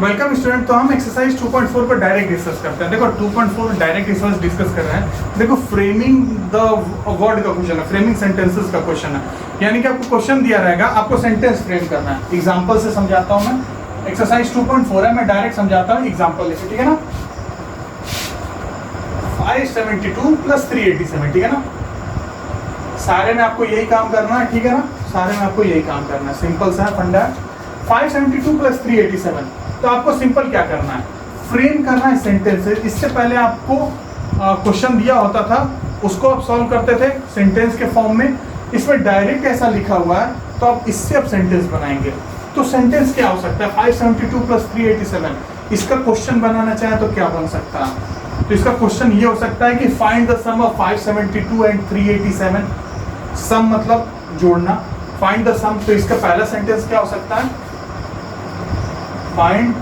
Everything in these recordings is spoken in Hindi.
Welcome student. तो हम एक्सरसाइज 2.4 पर डायरेक्ट डिस्कस करते हैं। देखो 2.4 डायरेक्ट रिसर्च डिस्कस कर रहे हैं। देखो फ्रेमिंग द वर्ड का क्वेश्चन है, फ्रेमिंग सेंटेंसेस का क्वेश्चन है। यानी कि आपको क्वेश्चन दिया रहेगा, आपको सेंटेंस फ्रेम करना है। एग्जांपल से समझाता हूं मैं। एक्सरसाइज 2.4 है, मैं डायरेक्ट समझाता हूँ एग्जांपल लेके, ठीक है ना। 572 + 387, ठीक है ना। सारे में आपको यही काम करना है, ठीक है ना। सारे में आपको यही काम करना है, सिंपल सा फंडा। 572 + 387, तो आपको सिंपल क्या करना है, फ्रेम करना है सेंटेंसेस। इससे पहले आपको क्वेश्चन दिया होता था, उसको आप सॉल्व करते थे सेंटेंस के फॉर्म में। इसमें डायरेक्ट ऐसा लिखा हुआ है, तो आप इससे अब सेंटेंस बनाएंगे। तो सेंटेंस क्या हो सकता है, 572 + 387, इसका क्वेश्चन बनाना चाहे तो क्या बन सकता है। तो इसका क्वेश्चन ये हो सकता है कि find the sum of 572 and 387। Sum मतलब जोड़ना, फाइंड द सम। तो इसका पहला सेंटेंस क्या हो सकता है, फाइंड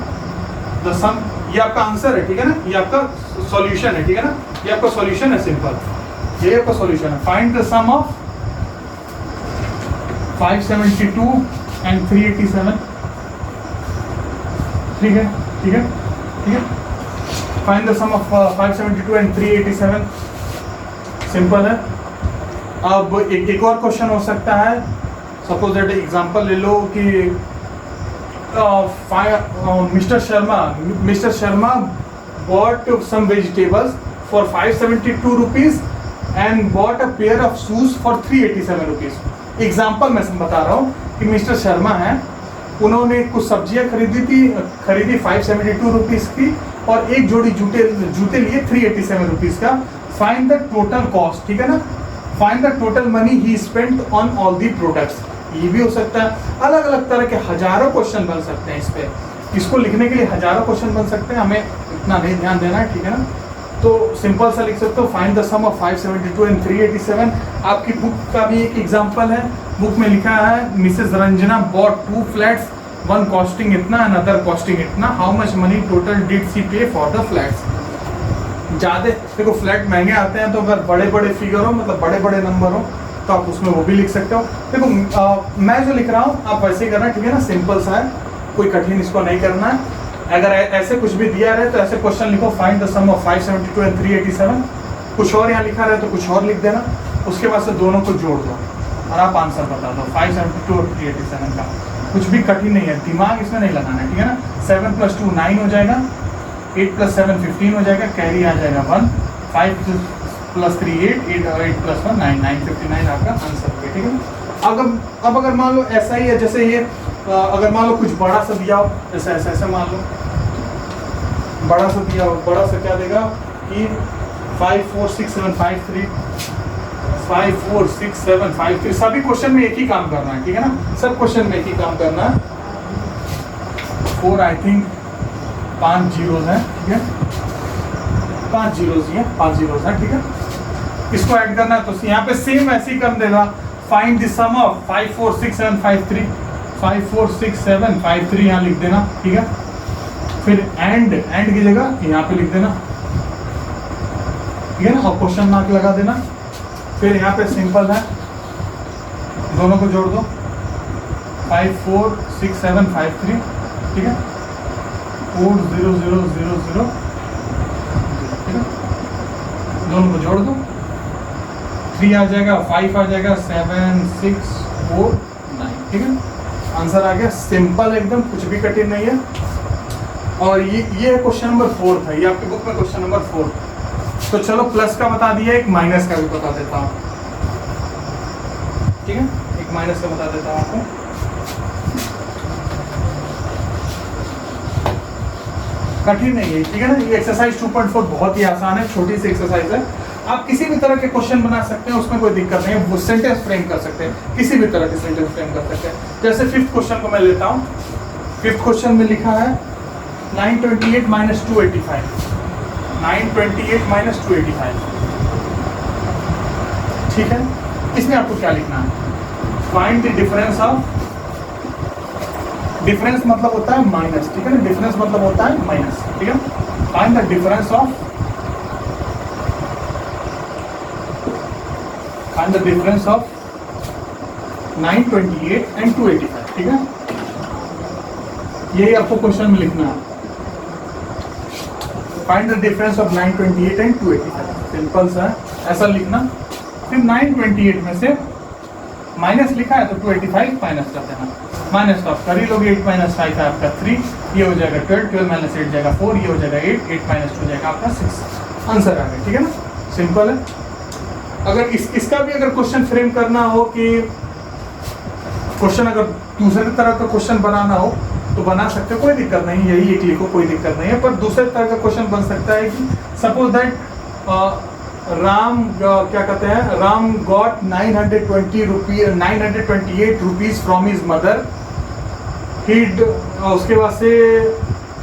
द सम। ये आपका आंसर है, ठीक है ना, ये आपका सॉल्यूशन है, ठीक है ना, ये आपका सॉल्यूशन है, सिंपल ये आपका सॉल्यूशन है। Find the sum of 572 and 387, ठीक है, ठीक है, ठीक है। Find the sum of 572 and 387, simple है। अब एक और क्वेश्चन हो सकता है। सपोज दैट एग्जांपल ले लो कि mister Sharma bought some vegetables for 572 rupees and bought a pair of shoes for 387 rupees। Example मैं बता रहा हूँ कि मिस्टर शर्मा हैं, उन्होंने कुछ सब्जियां खरीदी 572 रुपीज़ की, और एक जोड़ी जूते लिए 387 रुपीज़ का। फाइंड द टोटल कॉस्ट, ठीक है ना, find the total money he spent on all the products. ये भी हो सकता है। अलग अलग तरह के हजारों क्वेश्चन बन सकते हैं इस पे। इसको लिखने के लिए हजारों क्वेश्चन बन सकते हैं, हमें इतना नहीं ध्यान देना है, ठीक है ना। तो सिंपल सा लिख सकते हो, find the sum of 572 and 387। आपकी बुक का भी एक एग्जांपल है। बुक में लिखा है Mrs Ranjana bought 2 flats, one costing इतना एंड अदर कॉस्टिंग इतना, how much money total did she pay for the flats. ज़्यादा देखो फ्लैट महंगे आते हैं, तो अगर बड़े बड़े फिगर हो, मतलब बड़े बड़े नंबर हो, तो आप उसमें वो भी लिख सकते हो। देखो मैं जो लिख रहा हूँ आप वैसे ही करना, ठीक है ना, सिंपल सा है, कोई कठिन इसको नहीं करना है। अगर ऐसे कुछ भी दिया रहे तो ऐसे क्वेश्चन लिखो, find the sum of 572 and 387। कुछ और यहाँ लिखा रहे तो कुछ और लिख देना, उसके बाद से दोनों को जोड़ दो और आप आंसर बता दो 572 और 387 का। कुछ भी कठिन नहीं है, दिमाग इसमें नहीं लगाना है, ठीक है ना। 7 + 2 9 हो जाएगा, 8 + 7 15 हो जाएगा, कैरी आ जाएगा 1, 5 + 3 8, 8 + 1 9, 959 आपका आंसर हो गया, ठीक है। अब अगर मान लो ऐसा ही है, जैसे ये अगर मान लो कुछ बड़ा सा दिया हो, ऐसा ऐसा ऐसा मान लो बड़ा सा दिया हो, बड़ा सा क्या देगा कि 5 4 6 7 5 3 5 4 6 7 5 3। सभी क्वेश्चन में एक ही काम करना है, ठीक है ना, सब क्वेश्चन में एक ही काम करना है। 4 आई थिंक 5 जीरोज हैं, ठीक है, 5 जीरोज ही है, 5 जीरोज हैं, ठीक है। इसको ऐड करना है, तो यहाँ पे सेम ऐसे ही कर देगा, फाइंड द सम ऑफ 5 4 6 7 5 3, 5 4 6 7 5 3 यहाँ लिख देना, ठीक है। फिर एंड की जगह यहाँ पे लिख देना, ठीक है ना, और क्वेश्चन मार्क लगा देना। फिर यहाँ पे सिंपल है, दोनों को जोड़ दो, 5 4 6 7 5 3, ठीक है, 4 0 0 0 0, ठीक है, दोनों को जोड़ दो, 3 आ जाएगा, 5 आ जाएगा, 7 6 4 9, ठीक है, आंसर आ गया। सिंपल एकदम, कुछ भी कठिन नहीं है। और ये क्वेश्चन नंबर 4 था, ये आपकी बुक में क्वेश्चन नंबर 4। तो चलो प्लस का बता दिया, एक माइनस का भी बता देता हूँ, ठीक है, एक माइनस का बता देता हूँ आपको। कठिन नहीं है, ठीक है ना। ये एक्सरसाइज 2.4 बहुत ही आसान है, छोटी सी एक्सरसाइज है। आप किसी भी तरह के क्वेश्चन बना सकते हैं, उसमें कोई दिक्कत नहीं है। वो सेंटेंस फ्रेम कर सकते हैं, किसी भी तरह के सेंटेंस फ्रेम कर सकते हैं। जैसे 5th क्वेश्चन को मैं लेता हूँ। 5th क्वेश्चन में लिखा है 928 - 285, 928 - 285, ठीक है। इसमें आपको क्या लिखना है, find the difference of, difference मतलब होता है माइनस, ठीक है ना, डिफरेंस मतलब होता है माइनस, ठीक है। Find the difference of, find the difference of 928 and 285, ठीक है। यही आपको क्वेश्चन में लिखना है। Find the difference of 928 and 287, simple सा है, ऐसा लिखना। फिर 928 में से माइनस लिखा है तो 285 माइनस कर देना, माइनस तो आप कर ही लोगे। 8 माइनस 5 है आपका 3, ये हो जाएगा 12, 12 माइनस 8 जाएगा 4, ये हो जाएगा 8, 8 माइनस 2 जाएगा आपका 6, आंसर आ गया। ठीक है ना, सिंपल है। अगर इसका भी अगर क्वेश्चन फ्रेम करना हो कि क्वेश्चन अगर दूसरे तरह का क्वेश्चन बनाना हो तो बना सकते हो, कोई दिक्कत नहीं, यही एक लिखो, कोई दिक्कत नहीं है। पर दूसरे तरह का क्वेश्चन बन सकता है कि सपोज दैट राम क्या कहते हैं, Ram got 928 rupees from his mother, उसके बाद से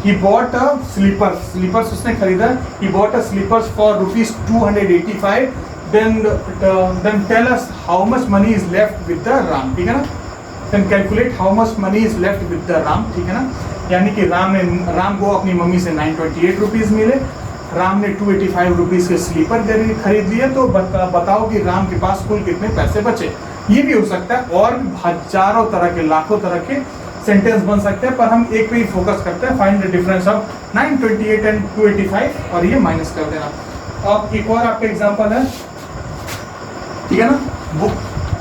ही बॉट अ स्लीपर्स उसने खरीदा, he bought a slippers for rupees 285, then tell us how much money is left with the ram। ठीक है ना, then calculate how much money is left with the ram। ठीक है ना, यानी कि राम को अपनी मम्मी से 928 रुपीज मिले, राम ने 285 रुपीज के स्लीपर खरीद लिए, तो बताओ कि राम के पास कुल कितने पैसे बचे। ये भी हो सकता है, और भी हजारों तरह के, लाखों तरह के सेंटेंस बन सकते हैं, पर हम एक पे ही फोकस करते हैं, find the difference of 928 and 285, और ये माइनस कर देना। अब एक और आपका एग्जांपल है, ठीक है ना, बुक।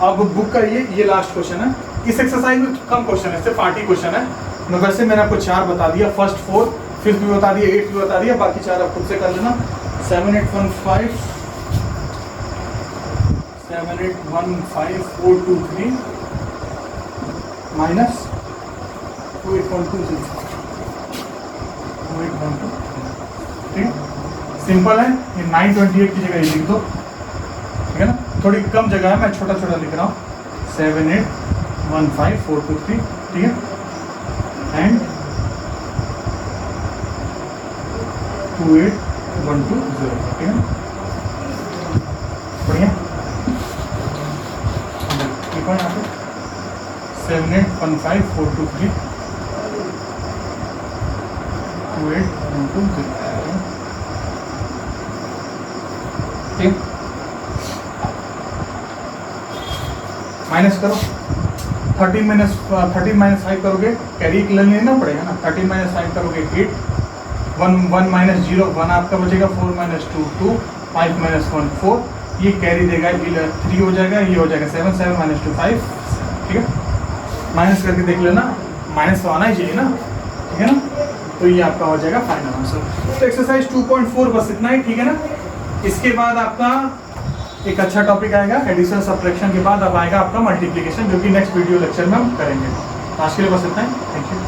अब बुक का ये लास्ट क्वेश्चन है। इस एक्सरसाइज में कम क्वेश्चन है, सिर्फ 40 क्वेश्चन है। मैं वैसे मैंने आपको 4 बता दिया, फर्स्ट 4, फिफ्थ भी बता दिया, 8 भी बता दिया, बाकी 4 आप खुद से कर लेना। 7815 423 माइनस 2812, ठीक, सिंपल है। ये 928 की जगह ये लिख दो, ठीक है ना, थोड़ी कम जगह है, मैं छोटा छोटा लिख रहा हूँ। 7815 423, ठीक है, एंड 28120, ठीक है, बढ़िया। ठीक है, यहाँ पे 7815 423 28120, ठीक, माइनस करो। 13 माइनस 5 करोगे, कैरी लेना पड़ेगा ना, 13 माइनस 5 करोगे 8, 1 माइनस 0 1 आपका बचेगा, 4 माइनस 2 2, 5 माइनस 1 4, ये कैरी देगा 3 हो जाएगा, ये हो जाएगा 7, 7 माइनस 2 5, ठीक है, माइनस करके देख लेना, माइनस तो आना ही चाहिए ना, ठीक है ना, तो ये आपका हो जाएगा फाइनल आंसर। तो एक्सरसाइज 2.4 बस इतना ही, ठीक है ना। इसके बाद आपका एक अच्छा टॉपिक आएगा एडिशन सब्ट्रैक्शन के बाद, अब आएगा आपका मल्टीप्लिकेशन, जो कि नेक्स्ट वीडियो लेक्चर में हम करेंगे। आज के लिए बस इतना ही, थैंक यू।